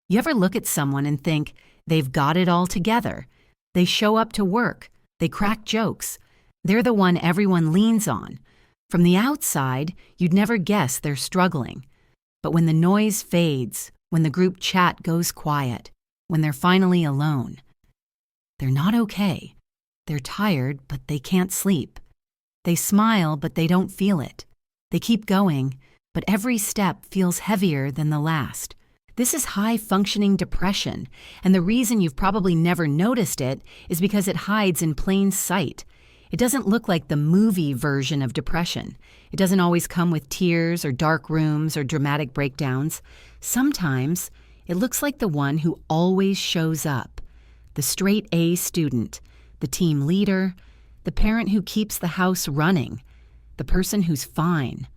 You ever look at someone and think they've got it all together? They show up to work, they crack jokes, they're the one everyone leans on. From the outside, you'd never guess they're struggling. But when the noise fades, when the group chat goes quiet, when they're finally alone, they're not okay. They're tired, but they can't sleep. They smile, but they don't feel it. They keep going, but every step feels heavier than the last. This is high-functioning depression, and the reason you've probably never noticed it is because it hides in plain sight. It doesn't look like the movie version of depression. It doesn't always come with tears or dark rooms or dramatic breakdowns. Sometimes, it looks like the one who always shows up. The straight A student, the team leader, the parent who keeps the house running, the person who's fine,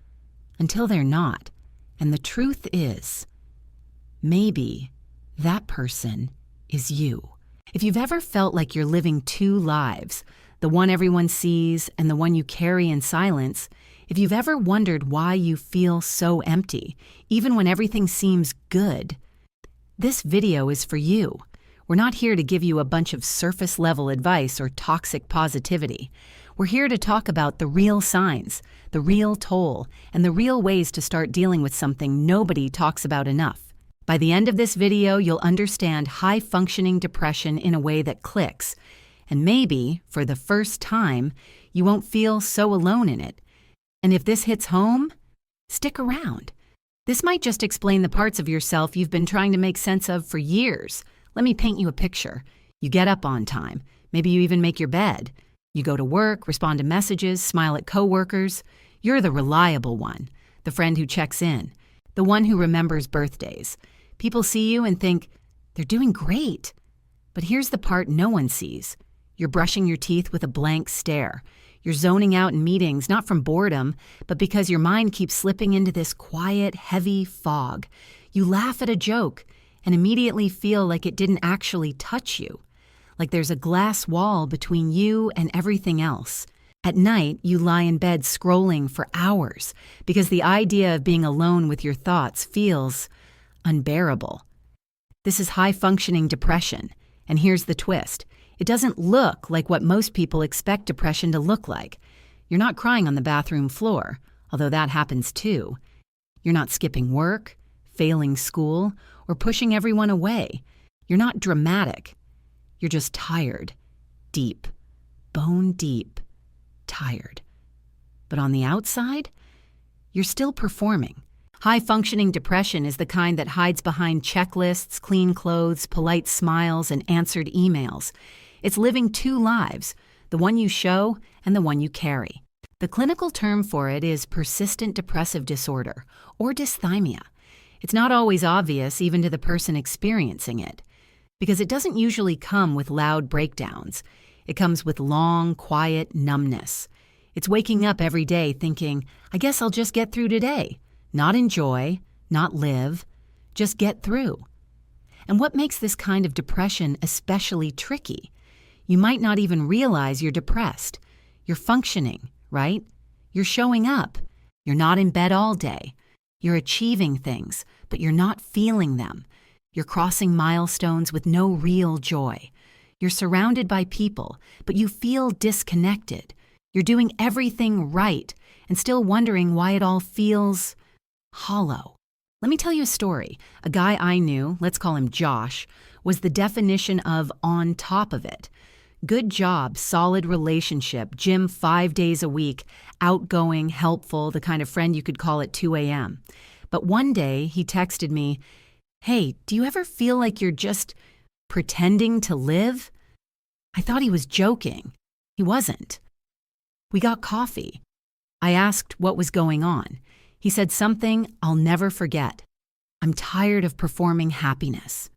until they're not. And the truth is, maybe that person is you. If you've ever felt like you're living two lives, the one everyone sees and the one you carry in silence, if you've ever wondered why you feel so empty, even when everything seems good, this video is for you. We're not here to give you a bunch of surface-level advice or toxic positivity. We're here to talk about the real signs, the real toll, and the real ways to start dealing with something nobody talks about enough. By the end of this video, you'll understand high-functioning depression in a way that clicks. And maybe, for the first time, you won't feel so alone in it. And if this hits home, stick around. This might just explain the parts of yourself you've been trying to make sense of for years. Let me paint you a picture. You get up on time. Maybe you even make your bed. You go to work, respond to messages, smile at coworkers. You're the reliable one, the friend who checks in, the one who remembers birthdays. People see you and think, they're doing great. But here's the part no one sees. You're brushing your teeth with a blank stare. You're zoning out in meetings, not from boredom, but because your mind keeps slipping into this quiet, heavy fog. You laugh at a joke and immediately feel like it didn't actually touch you, like there's a glass wall between you and everything else. At night, you lie in bed scrolling for hours because the idea of being alone with your thoughts feels unbearable. This is high-functioning depression, and here's the twist. It doesn't look like what most people expect depression to look like. You're not crying on the bathroom floor, although that happens too. You're not skipping work, failing school, or pushing everyone away. You're not dramatic. You're just tired, deep, bone deep, tired. But on the outside, you're still performing. High-functioning depression is the kind that hides behind checklists, clean clothes, polite smiles, and answered emails. It's living two lives, the one you show and the one you carry. The clinical term for it is persistent depressive disorder, or dysthymia. It's not always obvious even to the person experiencing it, because it doesn't usually come with loud breakdowns. It comes with long, quiet numbness. It's waking up every day thinking, I guess I'll just get through today. Not enjoy, not live, just get through. And what makes this kind of depression especially tricky? You might not even realize you're depressed. You're functioning, right? You're showing up. You're not in bed all day. You're achieving things, but you're not feeling them. You're crossing milestones with no real joy. You're surrounded by people, but you feel disconnected. You're doing everything right and still wondering why it all feels hollow. Let me tell you a story. A guy I knew, let's call him Josh, was the definition of on top of it. Good job, solid relationship, gym 5 days a week, outgoing, helpful, the kind of friend you could call at 2 a.m. But one day he texted me, hey, do you ever feel like you're just pretending to live? I thought he was joking. He wasn't. We got coffee. I asked what was going on. He said something I'll never forget. I'm tired of performing happiness.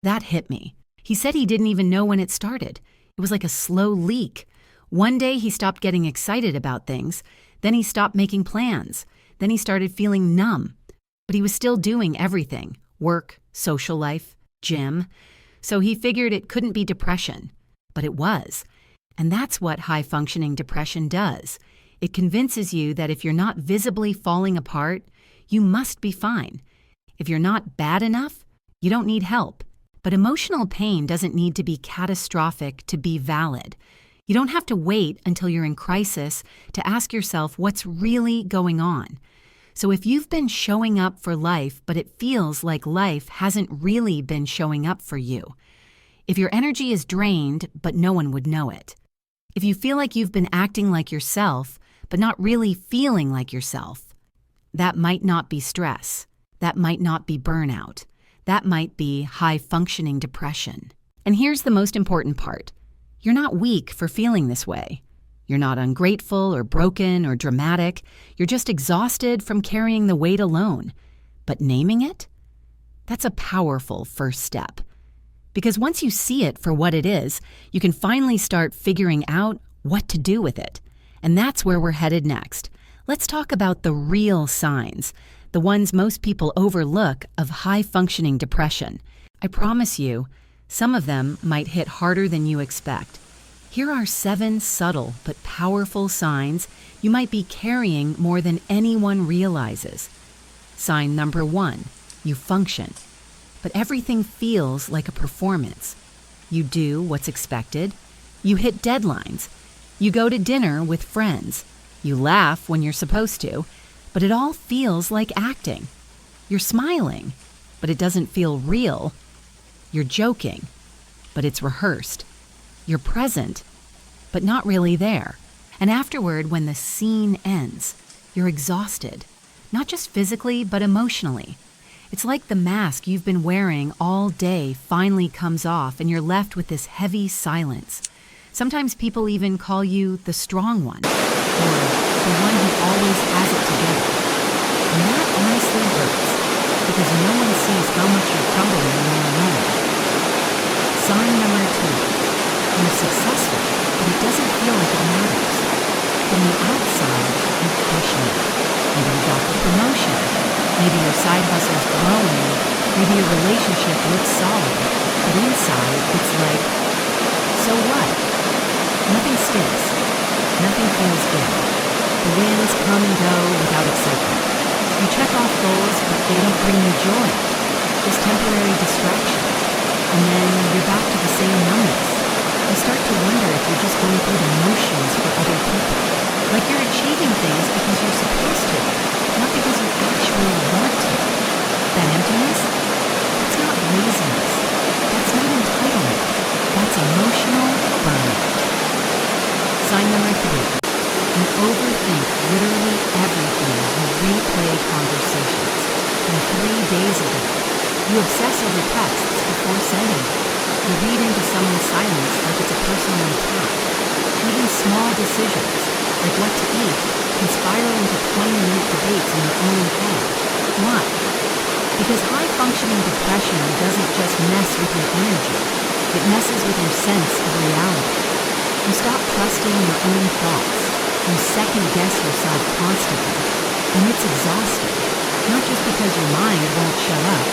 That hit me. He said he didn't even know when it started. It was like a slow leak. One day he stopped getting excited about things. Then he stopped making plans. Then he started feeling numb. But he was still doing everything. Work, social life, gym. So he figured it couldn't be depression. But it was. And that's what high-functioning depression does. It convinces you that if you're not visibly falling apart, you must be fine. If you're not bad enough, You don't need help. But emotional pain doesn't need to be catastrophic to be valid. You don't have to wait until you're in crisis to ask yourself what's really going on. So if you've been showing up for life, but it feels like life hasn't really been showing up for you, if your energy is drained, but no one would know it, if you feel like you've been acting like yourself, but not really feeling like yourself, that might not be stress. That might not be burnout. That might be high-functioning depression. And here's the most important part. You're not weak for feeling this way. You're not ungrateful or broken or dramatic. You're just exhausted from carrying the weight alone. But naming it? That's a powerful first step. Because once you see it for what it is, you can finally start figuring out what to do with it. And that's where we're headed next. Let's talk about the real signs, the ones most people overlook of high-functioning depression. I promise you, some of them might hit harder than you expect. Here are 7 subtle but powerful signs you might be carrying more than anyone realizes. Sign number 1, you function. But everything feels like a performance. You do what's expected. You hit deadlines. You go to dinner with friends. You laugh when you're supposed to. But it all feels like acting. You're smiling, but it doesn't feel real. You're joking, but it's rehearsed. You're present, but not really there. And afterward, when the scene ends, you're exhausted, not just physically, but emotionally. It's like the mask you've been wearing all day finally comes off and you're left with this heavy silence. Sometimes people even call you the strong one, or the one who always has it together. And that honestly hurts, because no one sees how much you're crumbling when you're alone. Sign number 2, you're successful, but it doesn't feel like it matters. From the outside, you're crushing it. Maybe you got the promotion, maybe your side hustle's growing, maybe your relationship looks solid, but inside it's like, so what? Nothing sticks. Nothing feels good. The wins come and go without excitement. You check off goals, but they don't bring you joy. Just temporary distraction. And then you're back to the same numbness. You start to wonder if you're just going through the motions for other people. Like you're achieving things because you're supposed to, not because you actually want to. That emptiness? That's not laziness. That's not entitlement. That's emotional burnout. Sign number 3. You overthink literally everything. You replay conversations from 3 days ago. You obsess over texts before sending them. You read into someone's silence like it's a personal attack. Even small decisions, like what to eat, can spiral into 20-minute debates in your own head. Why? Because high-functioning depression doesn't just mess with your energy. It messes with your sense of reality. You stop trusting your own thoughts. You second-guess yourself constantly. And it's exhausting, not just because your mind won't show up,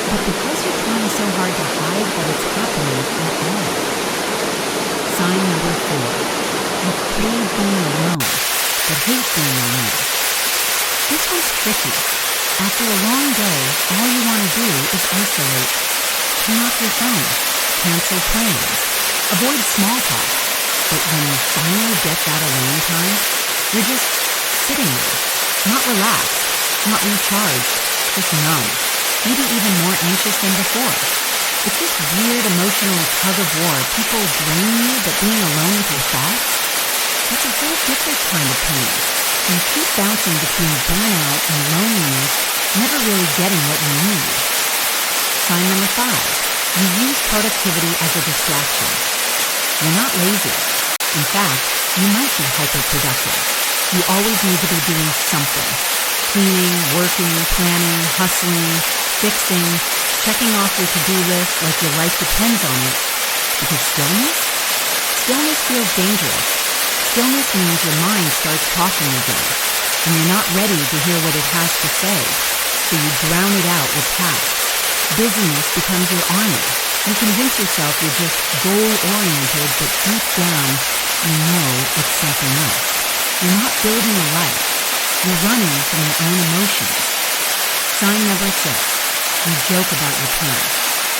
but because you're trying so hard to hide that it's happening at all. Sign number 4. You crave being alone, but hate being alone. This one's tricky. After a long day, all you want to do is isolate. Turn off your phone. Cancel plans. Avoid small talk. But when you finally get that alone time, you're just sitting there. Not relaxed, not recharged, just numb. Maybe even more anxious than before. It's this weird emotional tug-of-war. People drain you, but being alone with your thoughts? That's a whole different kind of pain. You keep bouncing between burnout and loneliness, never really getting what you need. Sign number 5. You use productivity as a distraction. You're not lazy. In fact, you might be hyperproductive. You always need to be doing something. Cleaning, working, planning, hustling, fixing, checking off your to-do list like your life depends on it. Because stillness? Stillness feels dangerous. Stillness means your mind starts talking again, and you're not ready to hear what it has to say, so you drown it out with tasks. Busyness becomes your army. You convince yourself you're just goal-oriented, but deep down, you know it's something else. You're not building a life. You're running from your own emotions. Sign number 6. You joke about your pain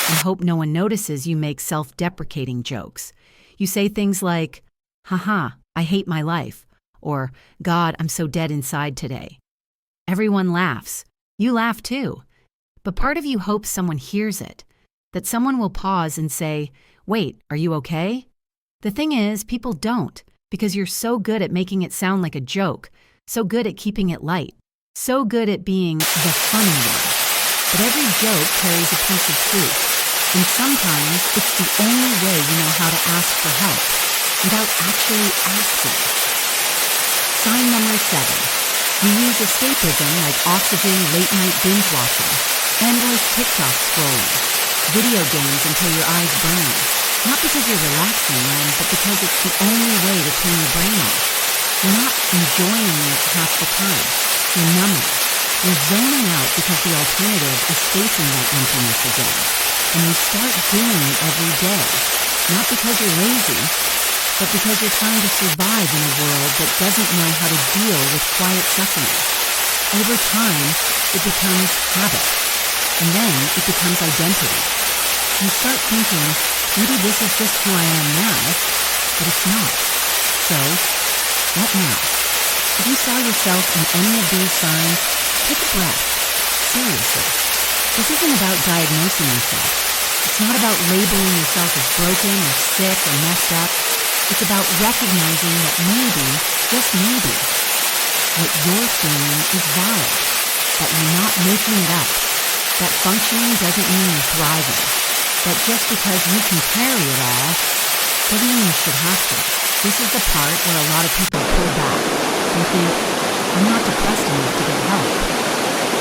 and hope no one notices you make self-deprecating jokes. You say things like, haha, I hate my life, or God, I'm so dead inside today. Everyone laughs. You laugh too. But part of you hopes someone hears it, that someone will pause and say, wait, are you okay? The thing is, people don't, because you're so good at making it sound like a joke, so good at keeping it light, so good at being the funny one. But every joke carries a piece of truth, and sometimes it's the only way you know how to ask for help, without actually asking. Sign number 7. You use escapism like oxygen, late-night binge-watching, endless TikTok scrolling, video games until your eyes burn. Not because you're relaxing them, but because it's the only way to turn your brain off. You're not enjoying it half the time. You're numbing. You're zoning out because the alternative is facing that emptiness again. And you start doing it every day. Not because you're lazy, but because you're trying to survive in a world that doesn't know how to deal with quiet suffering. Over time, it becomes habit. And then it becomes identity. You start thinking, maybe this is just who I am now, but it's not. So, what now? If you saw yourself in any of these signs, take a breath. Seriously. This isn't about diagnosing yourself. It's not about labeling yourself as broken or sick or messed up. It's about recognizing that maybe, just maybe, what you're feeling is valid. That you're not making it up. That functioning doesn't mean you're thriving. That just because you can carry it all, doesn't mean you should have to. This is the part where a lot of people pull back. They think, I'm not depressed enough to get help.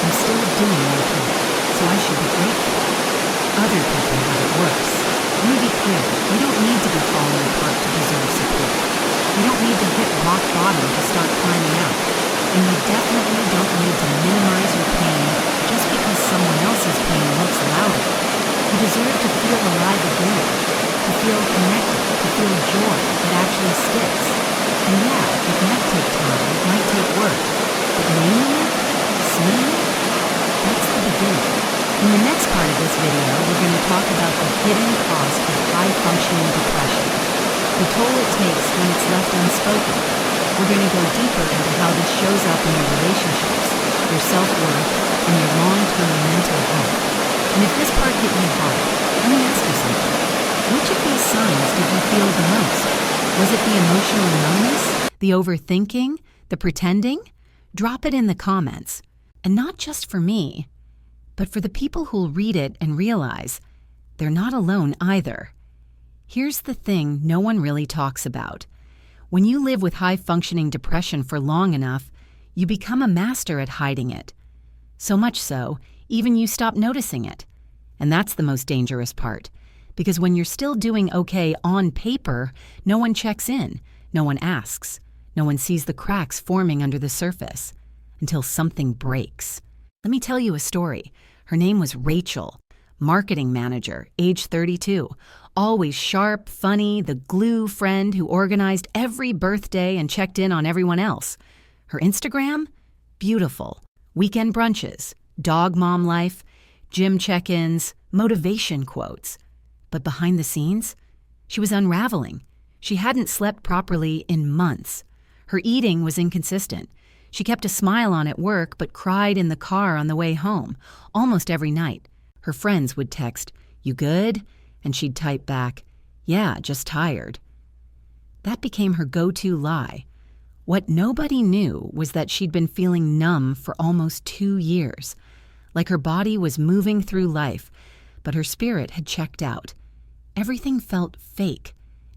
I'm still doing okay, so I should be grateful. Other people have it worse. Let me be clear, you don't need to be falling apart to deserve support. You don't need to hit rock bottom to start climbing out. And you definitely don't need to minimize your pain just because someone else's pain looks louder. You deserve to feel alive again, to feel connected, to feel joy that actually sticks. And yeah, it might take time, it might take work, but naming it, seeing it, that's the beginning. In the next part of this video, we're going to talk about the hidden cost of high-functioning depression, the toll it takes when it's left unspoken. We're going to go deeper into how this shows up in your relationships, your self-worth, and your long-term mental health. And if this part hit you hard, let me ask you something. Which of these signs did you feel the most? Was it the emotional numbness, the overthinking, the pretending? Drop it in the comments. And not just for me, but for the people who'll read it and realize they're not alone either. Here's the thing no one really talks about. When you live with high-functioning depression for long enough, you become a master at hiding it. So much so, even you stop noticing it. And that's the most dangerous part. Because when you're still doing okay on paper, no one checks in, no one asks, no one sees the cracks forming under the surface. Until something breaks. Let me tell you a story. Her name was Rachel, marketing manager, age 32. Always sharp, funny, the glue friend who organized every birthday and checked in on everyone else. Her Instagram? Beautiful. Weekend brunches, dog mom life, gym check-ins, motivation quotes. But behind the scenes, she was unraveling. She hadn't slept properly in months. Her eating was inconsistent. She kept a smile on at work but cried in the car on the way home, almost every night. Her friends would text, "You good?" And she'd type back, "Yeah, just tired." That became her go-to lie. What nobody knew was that she'd been feeling numb for almost 2 years. Like her body was moving through life, but her spirit had checked out. Everything felt fake,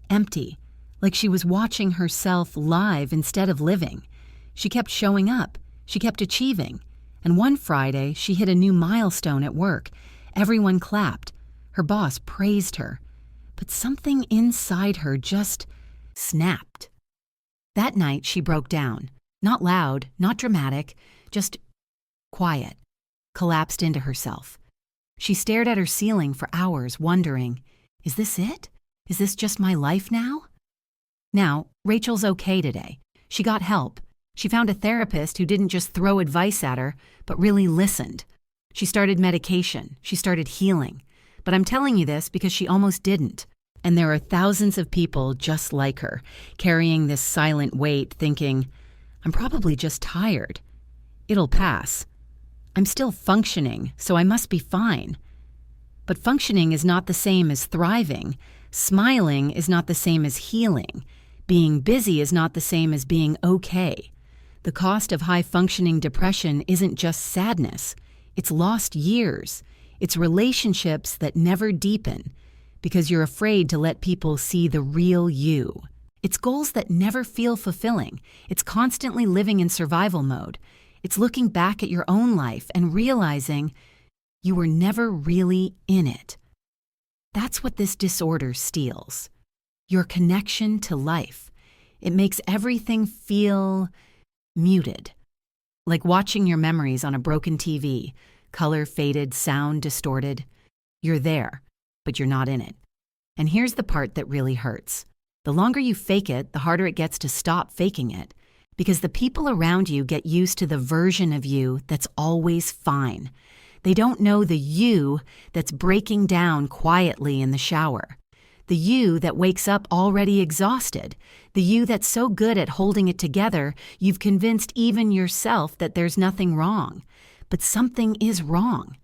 empty, like she was watching herself live instead of living. She kept showing up. She kept achieving. And one Friday, she hit a new milestone at work. Everyone clapped. Her boss praised her. But something inside her just snapped. That night, she broke down. Not loud, not dramatic, just quiet. Collapsed into herself. She stared at her ceiling for hours, wondering, is this it? Is this just my life now? Now, Rachel's okay today. She got help. She found a therapist who didn't just throw advice at her, but really listened. She started medication. She started healing. But I'm telling you this because she almost didn't. And there are thousands of people just like her, carrying this silent weight, thinking, I'm probably just tired. It'll pass. I'm still functioning, so I must be fine. But functioning is not the same as thriving. Smiling is not the same as healing. Being busy is not the same as being okay. The cost of high-functioning depression isn't just sadness. It's lost years. It's relationships that never deepen because you're afraid to let people see the real you. It's goals that never feel fulfilling. It's constantly living in survival mode. It's looking back at your own life and realizing you were never really in it. That's what this disorder steals. Your connection to life. It makes everything feel muted. Like watching your memories on a broken TV, color faded, sound distorted. You're there, but you're not in it. And here's the part that really hurts. The longer you fake it, the harder it gets to stop faking it, because the people around you get used to the version of you that's always fine. They don't know the you that's breaking down quietly in the shower, the you that wakes up already exhausted, the you that's so good at holding it together you've convinced even yourself that there's nothing wrong. But something is wrong.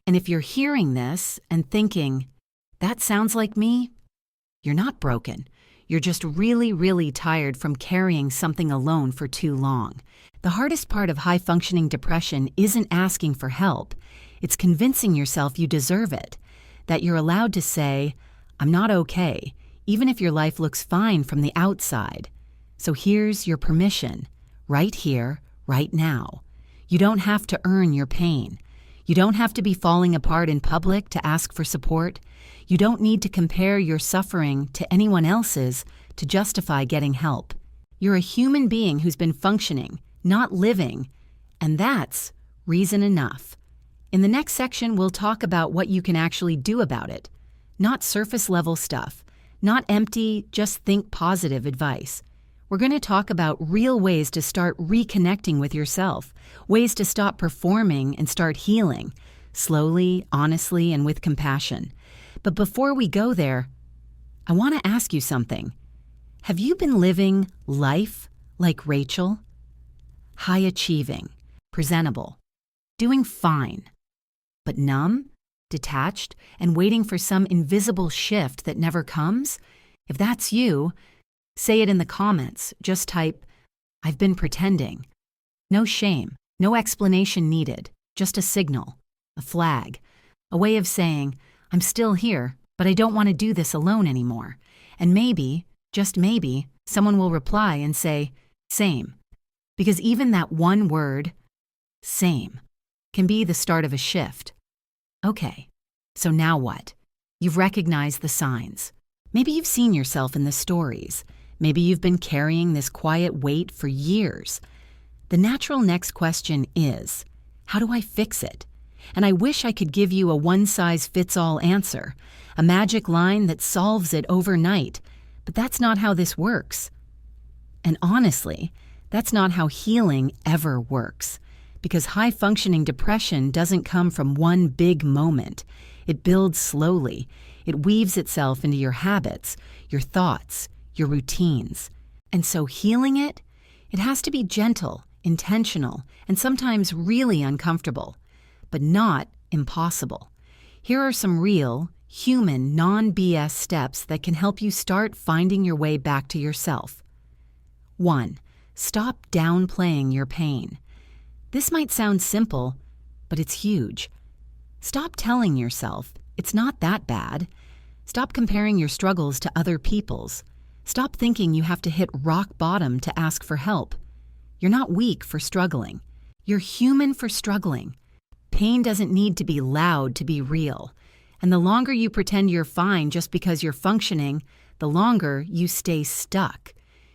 And if you're hearing this and thinking, that sounds like me, you're not broken. You're just really, really tired from carrying something alone for too long. The hardest part of high-functioning depression isn't asking for help. It's convincing yourself you deserve it, that you're allowed to say, I'm not okay, even if your life looks fine from the outside. So here's your permission, right here, right now. You don't have to earn your pain. You don't have to be falling apart in public to ask for support. You don't need to compare your suffering to anyone else's to justify getting help. You're a human being who's been functioning, not living, and that's reason enough. In the next section, we'll talk about what you can actually do about it. Not surface-level stuff, not empty, just think positive advice. We're going to talk about real ways to start reconnecting with yourself, ways to stop performing and start healing, slowly, honestly, and with compassion. But before we go there, I want to ask you something. Have you been living life like Rachel? High-achieving, presentable, doing fine, but numb, detached, and waiting for some invisible shift that never comes? If that's you, say it in the comments. Just type, I've been pretending. No shame, no explanation needed, just a signal, a flag, a way of saying, I'm still here, but I don't want to do this alone anymore. And maybe, just maybe, someone will reply and say, same. Because even that one word, same, can be the start of a shift. Okay, so now what? You've recognized the signs. Maybe you've seen yourself in the stories. Maybe you've been carrying this quiet weight for years. The natural next question is, how do I fix it? And I wish I could give you a one-size-fits-all answer, a magic line that solves it overnight, but that's not how this works. And honestly, that's not how healing ever works, because high-functioning depression doesn't come from one big moment. It builds slowly. It weaves itself into your habits, your thoughts, your routines. And so healing it has to be gentle, intentional, and sometimes really uncomfortable, but not impossible. Here are some real, human, non-BS steps that can help you start finding your way back to yourself. 1. Stop downplaying your pain. This might sound simple, but it's huge. Stop telling yourself, it's not that bad. Stop comparing your struggles to other people's. Stop thinking you have to hit rock bottom to ask for help. You're not weak for struggling. You're human for struggling. Pain doesn't need to be loud to be real. And the longer you pretend you're fine just because you're functioning, the longer you stay stuck.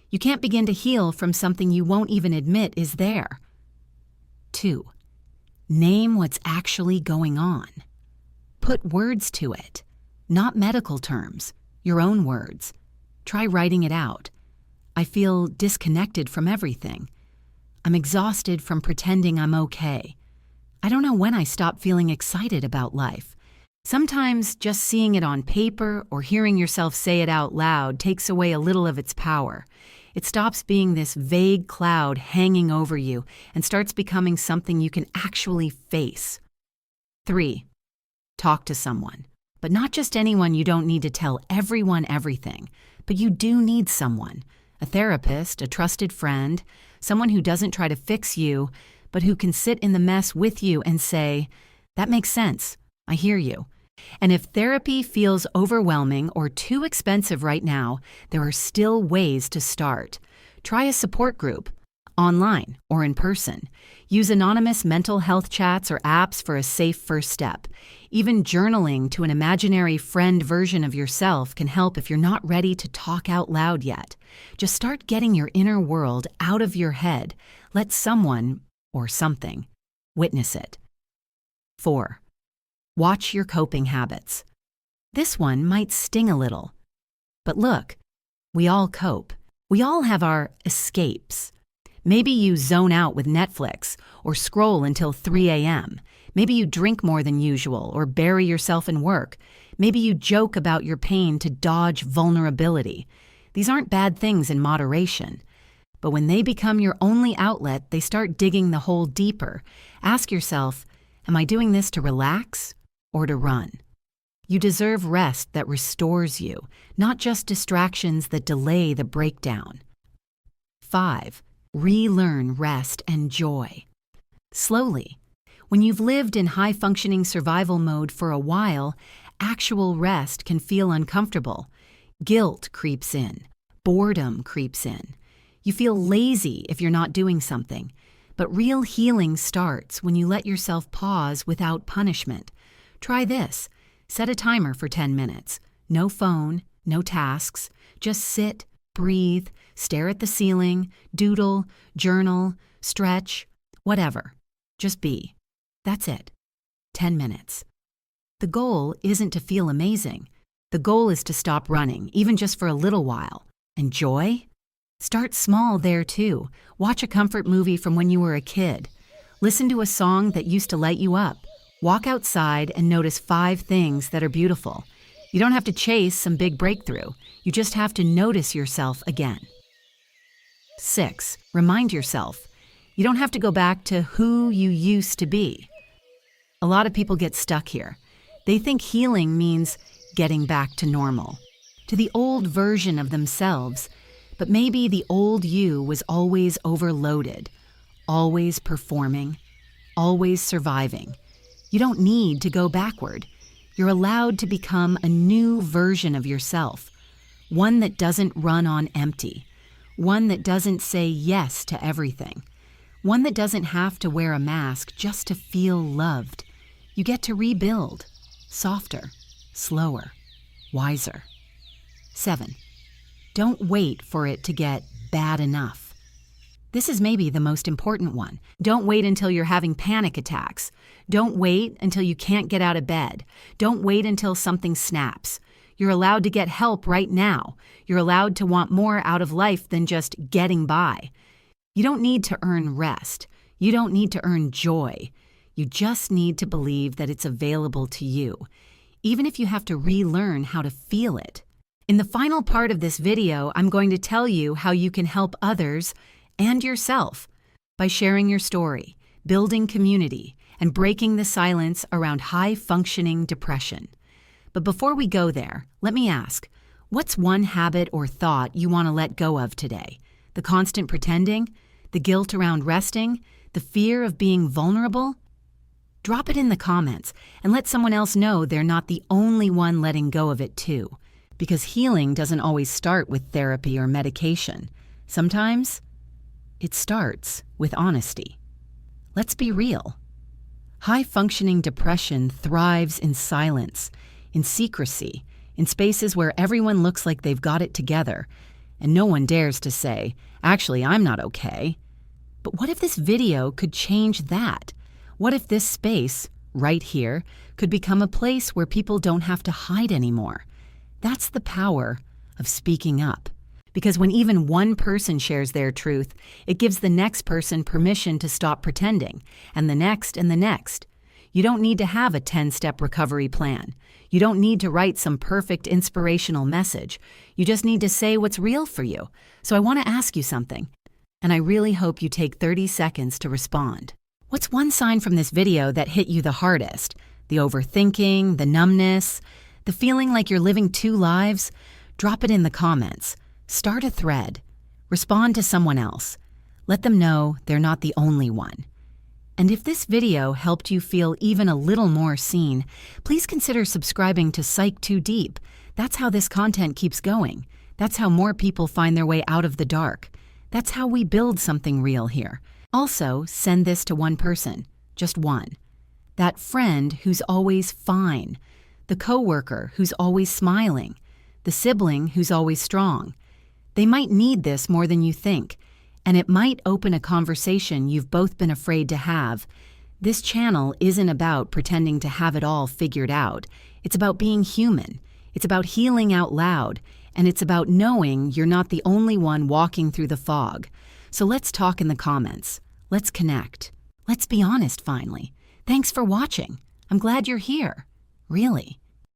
You can't begin to heal from something you won't even admit is there. 2. Name what's actually going on. Put words to it, not medical terms, your own words. Try writing it out. I feel disconnected from everything. I'm exhausted from pretending I'm okay. I don't know when I stopped feeling excited about life. Sometimes just seeing it on paper or hearing yourself say it out loud takes away a little of its power. It stops being this vague cloud hanging over you and starts becoming something you can actually face. 3. Talk to someone. But not just anyone. You don't need to tell everyone everything. But you do need someone. A therapist, a trusted friend, someone who doesn't try to fix you, but who can sit in the mess with you and say, "That makes sense. I hear you." And if therapy feels overwhelming or too expensive right now, there are still ways to start. Try a support group, online or in person. Use anonymous mental health chats or apps for a safe first step. Even journaling to an imaginary friend version of yourself can help if you're not ready to talk out loud yet. Just start getting your inner world out of your head. Let someone, or something, witness it. 4. Watch your coping habits. This one might sting a little. But look, we all cope. We all have our escapes. Maybe you zone out with Netflix or scroll until 3 a.m. Maybe you drink more than usual or bury yourself in work. Maybe you joke about your pain to dodge vulnerability. These aren't bad things in moderation. But when they become your only outlet, they start digging the hole deeper. Ask yourself, am I doing this to relax or to run? You deserve rest that restores you, not just distractions that delay the breakdown. 5. Relearn rest and joy. Slowly. When you've lived in high-functioning survival mode for a while, actual rest can feel uncomfortable. Guilt creeps in. Boredom creeps in. You feel lazy if you're not doing something. But real healing starts when you let yourself pause without punishment. Try this. Set a timer for 10 minutes. No phone, no tasks. Just sit, breathe, stare at the ceiling, doodle, journal, stretch, whatever. Just be. That's it. 10 minutes. The goal isn't to feel amazing. The goal is to stop running, even just for a little while. And joy? Start small there too. Watch a comfort movie from when you were a kid. Listen to a song that used to light you up. Walk outside and notice 5 things that are beautiful. You don't have to chase some big breakthrough. You just have to notice yourself again. 6. Remind yourself. You don't have to go back to who you used to be. A lot of people get stuck here. They think healing means getting back to normal, to the old version of themselves. But maybe the old you was always overloaded, always performing, always surviving. You don't need to go backward. You're allowed to become a new version of yourself, one that doesn't run on empty, one that doesn't say yes to everything, one that doesn't have to wear a mask just to feel loved. You get to rebuild, softer, slower, wiser. 7. Don't wait for it to get bad enough. This is maybe the most important one. Don't wait until you're having panic attacks. Don't wait until you can't get out of bed. Don't wait until something snaps. You're allowed to get help right now. You're allowed to want more out of life than just getting by. You don't need to earn rest. You don't need to earn joy. You just need to believe that it's available to you, even if you have to relearn how to feel it. In the final part of this video, I'm going to tell you how you can help others and yourself by sharing your story, building community, and breaking the silence around high-functioning depression. But before we go there, let me ask, what's one habit or thought you want to let go of today? The constant pretending? The guilt around resting? The fear of being vulnerable? Drop it in the comments and let someone else know they're not the only one letting go of it too. Because healing doesn't always start with therapy or medication. Sometimes it starts with honesty. Let's be real. High-functioning depression thrives in silence, in secrecy, in spaces where everyone looks like they've got it together, and no one dares to say, "Actually, I'm not okay." But what if this video could change that? What if this space, right here, could become a place where people don't have to hide anymore? That's the power of speaking up. Because when even one person shares their truth, it gives the next person permission to stop pretending, and the next and the next. You don't need to have a 10-step recovery plan. You don't need to write some perfect inspirational message. You just need to say what's real for you. So I want to ask you something, and I really hope you take 30 seconds to respond. What's one sign from this video that hit you the hardest? The overthinking, the numbness, the feeling like you're living two lives? Drop it in the comments. Start a thread. Respond to someone else. Let them know they're not the only one. And if this video helped you feel even a little more seen, please consider subscribing to Psych Too Deep. That's how this content keeps going. That's how more people find their way out of the dark. That's how we build something real here. Also, send this to one person, just one. That friend who's always fine, the coworker who's always smiling, the sibling who's always strong. They might need this more than you think, and it might open a conversation you've both been afraid to have. This channel isn't about pretending to have it all figured out. It's about being human. It's about healing out loud, and it's about knowing you're not the only one walking through the fog. So let's talk in the comments. Let's connect. Let's be honest finally. Thanks for watching. I'm glad you're here. Really.